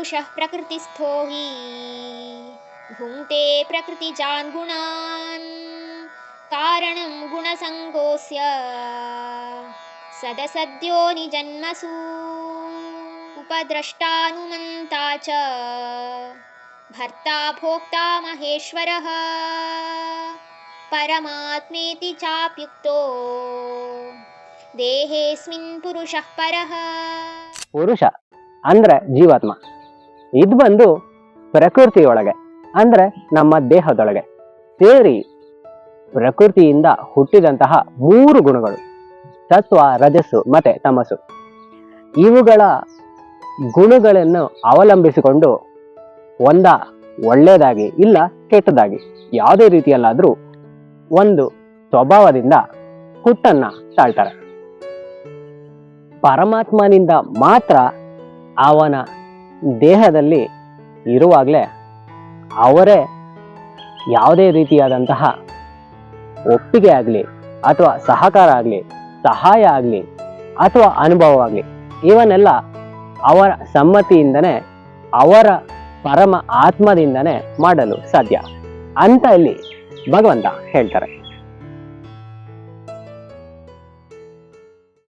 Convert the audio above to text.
पुरुषः प्रकृतिस्थो हि भुङ्क्ते प्रकृतिजान् गुणान् कारणं गुणसङ्गोऽस्य सदसद्यो निजन्मसु उपद्रष्टानुमन्ता च भर्ता भोक्ता महेश्वरः परमात्मेति चाप्युक्तो ದೇಹೇಸ್ಮಿನ್ ಪುರುಷಃ ಪರಃ. ಪುರುಷ ಅಂದ್ರೆ ಜೀವಾತ್ಮ. ಇದು ಬಂದು ಪ್ರಕೃತಿಯೊಳಗೆ ಅಂದ್ರೆ ನಮ್ಮ ದೇಹದೊಳಗೆ ಸೇರಿ ಪ್ರಕೃತಿಯಿಂದ ಹುಟ್ಟಿದಂತಹ 3 ಗುಣಗಳು, ಸತ್ವ, ರಜಸ್ಸು ಮತ್ತೆ ತಮಸ್ಸು. ಇವುಗಳ ಗುಣಗಳನ್ನು ಅವಲಂಬಿಸಿಕೊಂಡು ಒಂದ ಒಳ್ಳೆಯದಾಗಿ ಇಲ್ಲ ಕೆಟ್ಟದಾಗಿ ಯಾವುದೇ ರೀತಿಯಲ್ಲಾದ್ರೂ ಒಂದು ಸ್ವಭಾವದಿಂದ ಹುಟ್ಟನ್ನ ತಾಳ್ತಾರೆ. ಪರಮಾತ್ಮನಿಂದ ಮಾತ್ರ ಅವನ ದೇಹದಲ್ಲಿ ಇರುವಾಗಲೇ ಅವರೇ ಯಾವುದೇ ರೀತಿಯಾದಂತಹ ಒಪ್ಪಿಗೆ ಆಗಲಿ ಅಥವಾ ಸಹಕಾರ ಆಗಲಿ, ಸಹಾಯ ಆಗಲಿ ಅಥವಾ ಅನುಭವ ಆಗಲಿ, ಇವನ್ನೆಲ್ಲ ಅವರ ಸಮ್ಮತಿಯಿಂದನೇ, ಅವರ ಪರಮ ಆತ್ಮದಿಂದನೇ ಮಾಡಲು ಸಾಧ್ಯ ಅಂತ ಇಲ್ಲಿ ಭಗವಂತ ಹೇಳ್ತಾರೆ.